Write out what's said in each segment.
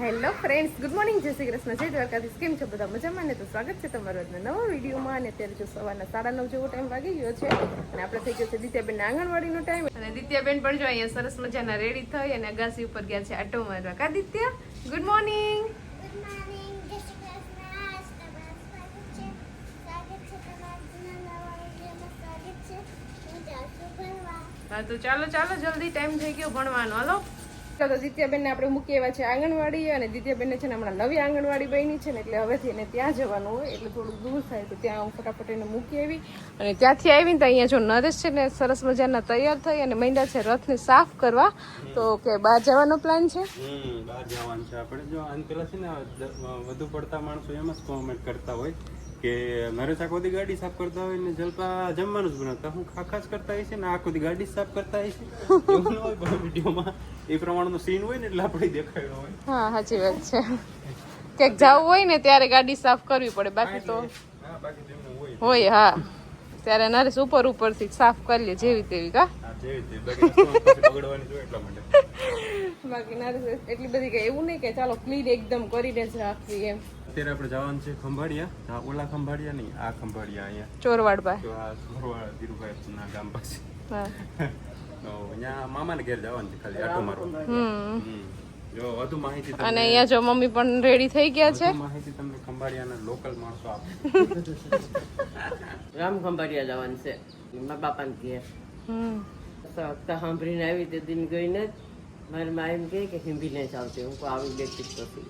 Hello friends, good morning, જય શ્રી કૃષ્ણ, જય દ્વારકાધીશ. કેમ છો બધા? મજામાં ને? તો સ્વાગત છે તમારો આજના નવા વિડીયોમાં. અને અત્યારે જો સવારના 9:30 જેવો ટાઈમ વાગી ગયો છે અને આપણે થઈ ગયો છે દિત્યાબેન આંગણવાડીનો ટાઈમ. અને દિત્યાબેન પણ જો અહીંયા સરસ મજાના રેડી થઈ અને અગાસી ઉપર ગયા છે આટો મારવા. કા દિત્યા, ગુડ મોર્નિંગ. હા તો ચાલો જલ્દી ટાઈમ થઈ ગયો ભણવાનો. હાલો તો દિત્યાબેનને આપણે મૂકી આવ્યા છે આંગણવાડી. અને દિત્યાબેનને છે ને હમણાં નવી આંગણવાડી બની છે ને એટલે હવેથી એને ત્યાં જવાનું હોય એટલે થોડુંક દૂર થાય તો ત્યાં હું ફટાફટ એને મૂકી આવી. અને ત્યાંથી આવીને તો અહીંયા જો નરેશ છે ને સરસ મજાના તૈયાર થઈ અને માંડ્યા છે રથને સાફ કરવા. તો કે બહાર જવાનો પ્લાન છે? બહાર જવાનું છે આપણે. જો આને પેલા છે ને વધુ પડતા માણસો એમ જ કોમેન્ટ કરતા હોય કે નરેશ આખો દી ગાડી સાફ કરતા હોય ને જલપા જમવાનું જ બનાવતા. હું ખાસ કરતા હોય છે ને આખો દી ગાડી સાફ કરતા હોય છે એવું ન હોય પણ વિડીયોમાં એ પ્રમાણનો સીન હોય ને એટલે આપણે દેખાડ્યો હોય. હા સાચી વાત છે. ક્યાંક જવું હોય ને ત્યારે ગાડી સાફ કરવી પડે, બાકી તો બાકી તેમને હોય. હા ત્યારે નરેશ ઉપરથી સાફ કરી લે જેવી તેવી. કા બાકી નરેશ એટલી બધી કઈ એવું નહીં કે ચાલો ક્લીન એકદમ કરીને જ રાખવી એમ. અત્યારે આપણે જવાનું છે ખંભાળિયા. ઓલા ખંભાળિયા નહીં, આ ખંભાળિયા અહીંયા ચોરવાડ પાસે. તો આ ચોરવાડ ધીરુભાઈ ના ગામ પાસે. હા તો અહીંયા મામાને ઘેર જવાનું છે ખાલી આટો મારવા. જો વધુ માહિતી અને અહીંયા જો મમ્મી પણ રેડી થઈ ગયા છે. માહિતી તમને ખંભાળિયાના લોકલ માણસો આપે. રામ ખંભાળિયા જવાનું છે મારા બાપાને ઘેર. સાંભળીને આવી તે દિન ગઈને મારી મા એમ કહે કે હિંભીને ચાલતી. હું આવી બેઠી પછી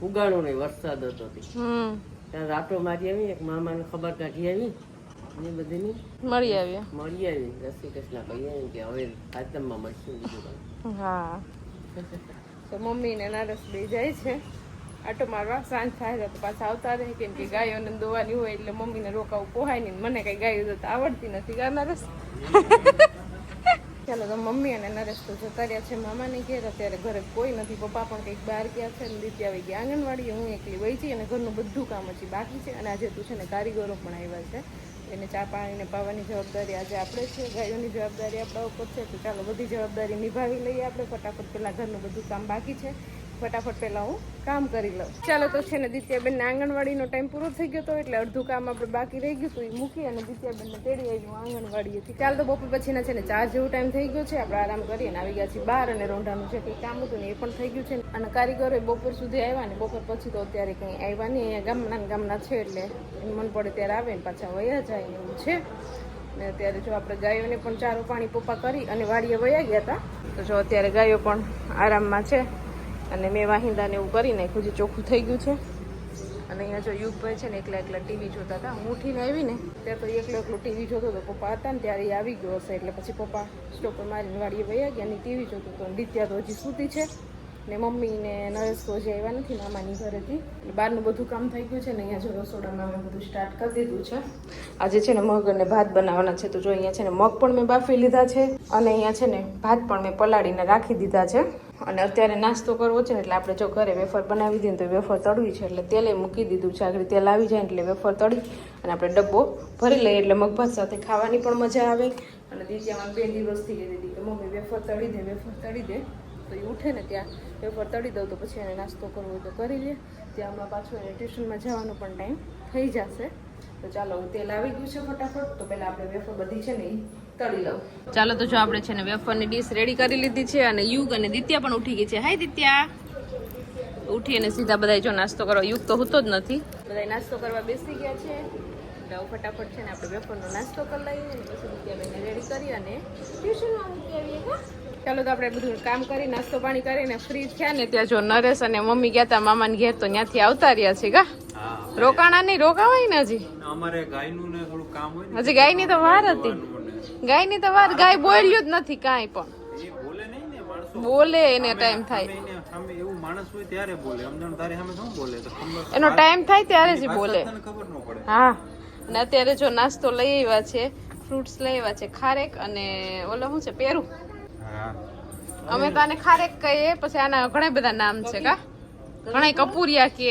ઉગાડો નહીં, વરસાદ હતો ત્યાં રાટો મારી આવી. એક મામાને ખબર કાઢી આવી ને બધીની મળી આવી. રસી કૃષ્ણ કહી આવી કે હવે આતમમાં મળશું બીજું. હા તો મમ્મી ને નરેશ બે જાય છે આટો મારવા. સાંજ થાય તો પાછા આવતા રહે કેમ કે ગાયોને દોવાની હોય એટલે મમ્મીને રોકાવું પોહાય નહીં. મને કઈ ગાયો તો આવડતી નથી. કા નરેશ? ચાલો તો મમ્મી અને નરેશ તો જતા રહ્યા છે મામાને ઘેર. અત્યારે ઘરે કોઈ નથી. પપ્પા પણ કંઈક બહાર ગયા છે ને દિત્યા આવી ગયા આંગણવાડી. હું એકલી વહી છીએ અને ઘરનું બધું કામ હજી બાકી છે. અને આજે તું છે ને કારીગરો પણ આવ્યા છે. એને ચા પાણીને પાવાની જવાબદારી આજે આપણે છે. ગાયોની જવાબદારી આપણા ઉપર છે. તો ચાલો બધી જવાબદારી નિભાવી લઈએ આપણે ફટાફટ. પહેલાં ઘરનું બધું કામ બાકી છે, ફટાફટ પહેલાં હું કામ કરી લઉં. ચાલો તો છે ને દિત્યાબેનને આંગણવાડીનો ટાઈમ પૂરો થઈ ગયો હતો એટલે અડધું કામ આપણે બાકી રહી ગયું હતું એ મૂકી અને દિત્યાબેનને તેડી આવી આંગણવાડીએથી. ચાલ તો બપોર પછીના છે ને 4 જેવો ટાઈમ થઈ ગયો છે. આપણે આરામ કરીએ ને આવી ગયા છીએ બહાર. અને રોંઢાનું જે કંઈ કામ હતું ને એ પણ થઈ ગયું છે. અને કારીગરો બપોર સુધી આવ્યા ને બપોર પછી તો અત્યારે કંઈ આવ્યા નહીં. અહીંયા ગામના છે એટલે મન પડે ત્યારે આવે ને પાછા વયા જાય ને એવું છે. ને અત્યારે જો આપણે ગાયોને પણ ચારો પાણી પપ્પા કરી અને વાડીએ વયા ગયા હતા. તો જો અત્યારે ગાયો પણ આરામમાં છે. અને મેં વાહિંદાને એવું કરી નાખ્યું છે, ચોખ્ખું થઈ ગયું છે. અને અહીંયા જો યુગભાઈ છે ને એકલા ટીવી જોતા હતા. હું ઉઠીને આવી ને ત્યારે તો એકલો ટીવી જોતો હતો. પપ્પા હતા ને ત્યારે એ આવી ગયો હશે એટલે પછી પપ્પા સ્ટોપર મારીને વાડીએ વયા ગયા અને ટીવી જોતું હતો. દિત્યા તો હજી સૂતી છે ને મમ્મી ને નરેશ તો હજી આવ્યા નથી મામાની ઘરેથી. બહારનું બધું કામ થઈ ગયું છે ને અહીંયા જો રસોડામાં મેં બધું સ્ટાર્ટ કરી દીધું છે. આજે છે ને મગ અને ભાત બનાવવાના છે. તો જો અહીંયા છે ને મગ પણ મેં બાફી લીધા છે અને અહીંયા છે ને ભાત પણ મેં પલાળીને રાખી દીધા છે. અને અત્યારે નાસ્તો કરવો છે ને એટલે આપણે જો ઘરે વેફર બનાવી દઈએ તો વેફર તળવી છે એટલે તેલે મૂકી દીધું છે. આગળ તેલ આવી જાય એટલે વેફર તળી અને આપણે ડબ્બો ભરી લઈએ એટલે મગભાત સાથે ખાવાની પણ મજા આવે. અને દિત્યામાં 2 દિવસથી કીધી હતી કે મમ્મી વેફર તળી દે તો એ ઉઠે ને ત્યાં વેફર તળી દઉં તો પછી એને નાસ્તો કરવો હોય તો કરી લે. ત્યાં હમણાં પાછું એને ટ્યુશનમાં જવાનો પણ ટાઈમ થઈ જશે. તો ચાલો તેલ આવી ગયું છે ફટાફટ. તો પહેલાં આપણે વેફર બધી છે ને એ તળી લઉં. ચાલો તો જો આપણે છે ને વેફરની ડીશ રેડી કરી લીધી છે. અને યુગ અને દિત્યા પણ ઉઠી ગઈ છે. હાય દિત્યા. ઉઠી અને સીધા બધા જો નાસ્તો કરવા. યુગ તો હોતો જ નથી. બધા નાસ્તો કરવા બેસી ગયા છે એટલે ફટાફટ છે ને આપણે વેફરનો નાસ્તો કરી લઈએ અને પછી દિત્યાબેનને રેડી કરી અને ટ્યુશનમાં મૂકી આવીએ. ચાલો તો આપણે બધું કામ કરી નાસ્તો પાણી કરીને ફ્રી થયા ને ત્યાં જો નરેશ અને મમ્મી ગયા હતા મામાને ઘેર. તો ત્યાંથી આવતા રહ્યા છે. કા રોકાણા નહીં? રોકાવાય ને હજી અમારે ગાયનું ને થોડું કામ હોય ને. હજી ગાયની તો વાર હતી. ગાયની તો વાર. ગાય બોલ્યું જ નથી કાંઈ પણ. એ બોલે નહીં ને માણસો. બોલે એને ટાઈમ થાય. સામે એવું માણસ હોય ત્યારે બોલે. સમજણ તારે સામે શું બોલે તો એનો ટાઈમ થાય ત્યારે જ બોલે. ખબર ન પડે. હા અને અત્યારે જો નાસ્તો લઈ આવ્યા છે, ફ્રૂટ્સ લઈ આવ્યા છે, ખારેક અને ઓલો શું છે પેરું. અમે તો આને ખારેક કહીએ. પછી આના ઘણા બધા નામ છે. કા ઘણા કપૂરિયા કે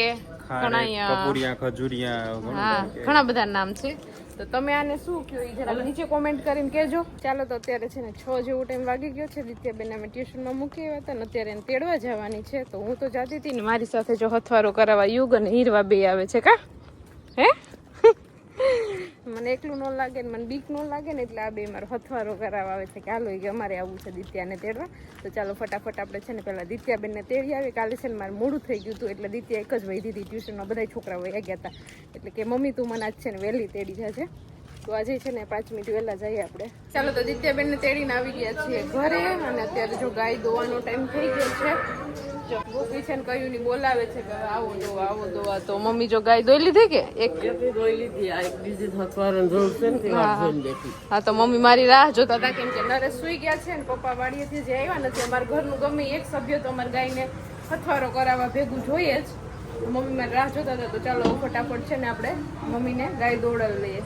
ઘણા કપૂરિયા, ખજૂરિયા, હા ઘણા બધા નામ છે. તો તમે આને શું કહો એ જરા નીચે કોમેન્ટ કરીને કહેજો. ચાલો તો અત્યારે છે ને 6 જેવો ટાઈમ વાગી ગયો છે. દિત્યાબેન અમે ટ્યુશનમાં મૂકી આવ્યા હતા ને અત્યારે એને તેડવા જવાની છે. તો હું તો જાતી હતી ને મારી સાથે જો હથવારો કરાવવા યુગ અને હીરવા બે આવે છે. કા હે મને એકલું ન લાગે ને મને બીક ન લાગે ને એટલે આ બે મારો હથવારો કરાવવા આવે છે કે હાલો કે અમારે આવવું છે દિત્યાને તેડવા. તો ચાલો ફટાફટ આપણે છે ને પહેલાં દિત્યાબેનને તેડી આવી. કાલે છે ને મારે મોડું થઈ ગયું હતું એટલે દિત્યા એક જ વહી હતી ટ્યુશનમાં. બધા છોકરાઓ વહી ગયા હતા એટલે કે મમ્મી તું મને આજ છે ને વહેલી તેડી જશે. તો આજે છે ને 5 મિનિટ વહેલા જઈએ આપણે. ચાલો તો દિત્યાબેનને તેડીને આવી ગયા છીએ ઘરે અને અત્યારે જો ગાય દોવાનો ટાઈમ થઈ ગયો છે. જો ગોપી છે ને કયું ની બોલાવે છે કે આવો દોવા. તો મમ્મી જો ગાય દોઈ લીધી કે એક રોઈ લીધી. આ એક બીજી હથવારણ જરૂર છે ને તે વાત જોઈને બેઠી. હા તો મમ્મી મારી રાહ જોતા હતા કેમ કે નરેશ સુઈ ગયા છે ને પપ્પા વાડીએથી જે આવ્યા નથી. અમારા ઘરનું ગમે એક સભ્ય તો અમારી ગાયને હથવારો કરાવવા ભેગું જોઈએ જ. મમ્મી મારી રાહ જોતા હતા. તો ચાલો ફટાફટ છે ને આપણે મમ્મીને ગાય દોડાવી લઈએ.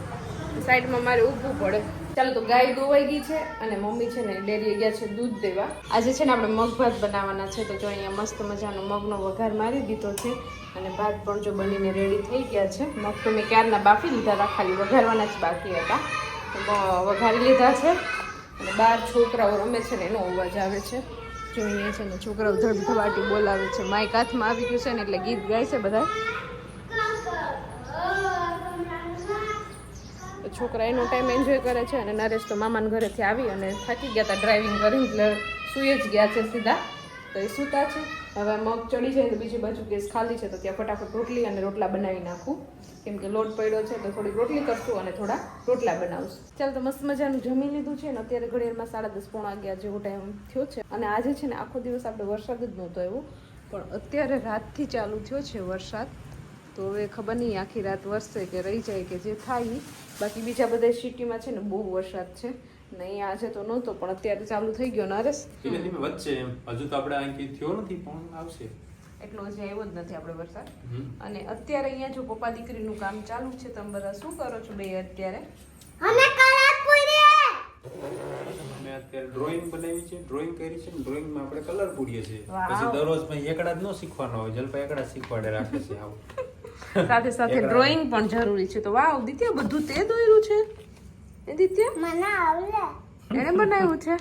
સાઈડમાં મારે ઊભું પડે. ચાલો તો ગાય દોવાઈ ગઈ છે અને મમ્મી છે ને ડેરીએ ગયા છે દૂધ દેવા. આજે છે ને આપણે મગ ભાત બનાવવાના છે. તો જો અહીંયા મસ્ત મજાનો મગનો વઘાર મારી દીધો છે અને ભાત પણ જો બનીને રેડી થઈ ગયા છે. મગ તો મેં ક્યારના બાફી લીધા હતા, ખાલી વઘારવાના જ બાકી હતા. તો વઘારી લીધા છે અને 12 છોકરાઓ રમે છે ને એનો અવાજ આવે છે. જો અહીંયા છે ને છોકરાઓ ધડધડાટી બોલાવે છે. માઇક હાથમાં આવી ગયું છે ને એટલે ગીત ગાય છે બધા. છોકરા એનો ટાઈમ એન્જોય કરે છે અને નરેશ તો મામાના ઘરેથી આવી અને થાકી ગયા હતા ડ્રાઇવિંગ કરીને એટલે સૂઈ જ ગયા છે સીધા. તો એ સૂતા છે. હવે મગ ચડી જાય તો બીજી બાજુ ગેસ ખાલી છે તો ત્યાં ફટાફટ રોટલી અને રોટલા બનાવી નાખું કેમ કે લોટ પડ્યો છે તો થોડી રોટલી કરશું અને થોડા રોટલા બનાવશું. ચાલો તો મસ્ત મજાનું જમી લીધું છે ને અત્યારે ઘડિયાળમાં 10:30 જેવો ટાઈમ થયો છે. અને આજે છે ને આખો દિવસ આપણે વરસાદ જ નહોતો આવ્યો પણ અત્યારે રાતથી ચાલુ થયો છે વરસાદ. તો હવે ખબર નહીં આખી રાત વરસે કે રહી જાય કે જે થાય. બાકી બીજા બધા સિટીમાં છે ને બહુ વરસાદ છે ને અહીંયા આજે તો નહોતો પણ અત્યારે ચાલુ થઈ ગયો. નરેશ ધીમે ધીમે વધશે એમ. હજુ તો આપણે અહીં થયો નથી પણ આવશે. એટલો હજી આવ્યો જ નથી આપણે વરસાદ. અને અત્યારે અહીંયા જો પપ્પા દીકરીનું કામ ચાલુ છે. તમે બધા શું કરો છો બે અત્યારે? અમે કલર પૂરીએ. મેં અત્યારે ડ્રોઈંગ બનાવી છે, ડ્રોઈંગ કરી છે ને ડ્રોઈંગમાં આપણે કલર પૂરીએ છીએ. વાવ. પછી દરરોજ મેં એકડા જ ન શીખવાનો હોય, જલપા એકડા શીખવાડે રાખે છે આવું. સાથે સાથે ડ્રોઈંગ પણ જરૂરી છે. તો વાવ દિત્યા બધું તે દોર્યું છે એ દિત્યા મને આવડે. એને બનાવ્યું છે.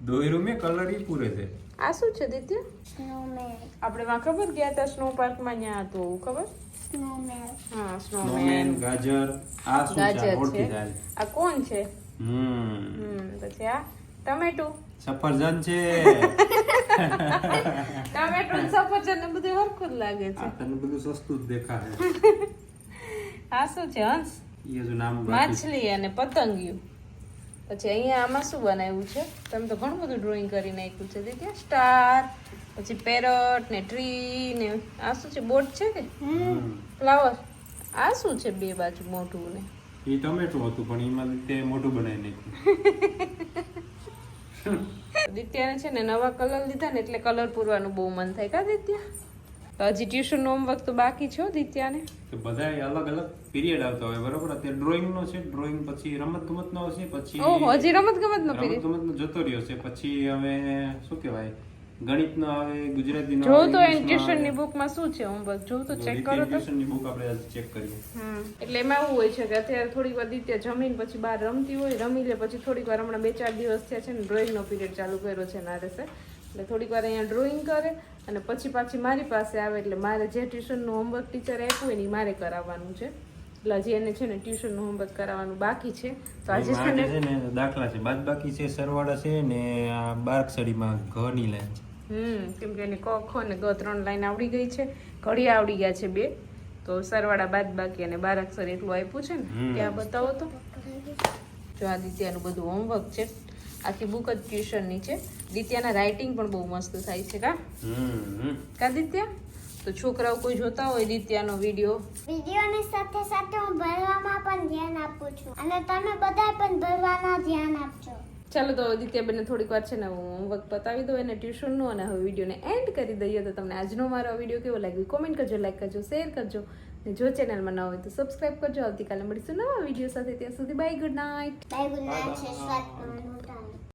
દોયરું મેં કલર ઈ પૂરે છે. આ શું છે દિત્યા? સ્નોમેન. આપણે વાં ખબર ગયા હતા સ્નો પાર્કમાં ત્યાં હતું ખબર? સ્નોમેન. હા સ્નોમેન, સ્નોમેન ગાજર, આ શું છે? ગાજર ઓળખી છે. જાય. આ કોણ છે? પછી આ ટમેટું. સફરજન છે. ટમેટું ને સફરજન ને બધું હરખું જ લાગે છે. આ તને બધું સસ્તું જ દેખાય. આ શું છે? હંસ, એ હજુ નામ બાકી છે. માછલી અને પતંગિયું. પછી અહીંયા આમાં શું બનાવ્યું છે? તમે તો ઘણું બધું ડ્રોઈંગ કરી નાખ્યું છે. ત્યાં સ્ટાર, પછી પેરટ ને ટ્રી ને આ શું છે? બોટ છે કે ફ્લાવર? આ શું છે બે બાજુ મોટું ને? એ ટમેટું હતું પણ એમાં તે મોટું બનાવી નાખ્યું. દિત્યાને છે ને નવા કલર લીધા ને એટલે કલર પૂરવાનું બહુ મન થાય. કા દિત્યા? તો હજી ટ્યુશન નો હોમવર્ક તો બાકી છે દિત્યાને. તો બધા અલગ અલગ પીરિયડ આવતા હોય બરોબર. અત્યારે ડ્રોઈંગ નો છે, ડ્રોઈંગ પછી રમત ગમત નો હશે, પછી ઓહો હજી રમત ગમત નો રમત પીરિયડ. ગમત નો જતો રહ્યો છે. પછી હવે શું કહેવાય ગણિત નો આવે, ગુજરાતી નો જો આવે, તો English નો ટ્યુશન આવે. ની બુક માં શું છે હોમવર્ક જો તો ચેક કરો તો. ટ્યુશન ની બુક આપણે ચેક કરીએ. એટલે એમાં એવું હોય છે કે અત્યારે થોડીક વાર દિત્યા જમીન પછી બહાર રમતી હોય, રમી લે પછી થોડીક વાર હમણાં 2-4 દિવસ થયા છે ને ડ્રોઈંગ નો પીરિયડ ચાલુ કર્યો છે નારેશે. એટલે થોડીક વાર અહીંયા ડ્રોઈંગ કરે અને પછી પાછી મારી પાસે આવે એટલે મારે જે ટ્યુશનનું હોમવર્ક ટીચરે આપ્યું હોય ને ઈ મારે કરાવવાનું છે. એટલે હજી એને છે ને ટ્યુશનનું હોમવર્ક કરાવવાનું બાકી છે. તો આજે છે એમાં ને છે ને દાખલા છે, બાદબાકી છે, સરવાળા છે ને આ બારકસડીમાં ઘ ની લાઈન છે. કેમ કે એને ક ખ ને ગ 3 લાઈન આવડી ગઈ છે, ઘડિયા આવડી ગયા છે 2. તો સરવાળા બાદ બાકી અને બારાક્ષર એટલું આપ્યું છે ને કે આ બતાવો તો. જો આ દિત્યાનું બધું હોમવર્ક છે. આખી બુક જ ટ્યુશનની છે. દિત્યાના રાઇટિંગ પણ બહુ મસ્ત થાય છે. કા દિત્યા? તો છોકરાઓ કોઈ જોતા હોય દિત્યાનો વિડીયો, વિડીયોની સાથે સાથે હું ભણવામાં પણ ધ્યાન આપું છું અને તમે બધા પણ ભણવામાં ધ્યાન આપજો. ચાલો તો દિત્યાબેનને થોડીક વાર છે ને હું હોમવર્ક પતાવી દઉં એને ટ્યુશનનું અને હવે વિડીયોને એન્ડ કરી દઈએ. તો તમને આજનો મારો વિડીયો કેવો લાગ્યો કોમેન્ટ કરજો, લાઈક કરજો, શેર કરજો અને જો ચેનલમાં ન હોય તો સબસ્ક્રાઈબ કરજો. આવતીકાલે મળીશું નવા વિડીયો સાથે. ત્યાં સુધી bye, good night. Bye, good night.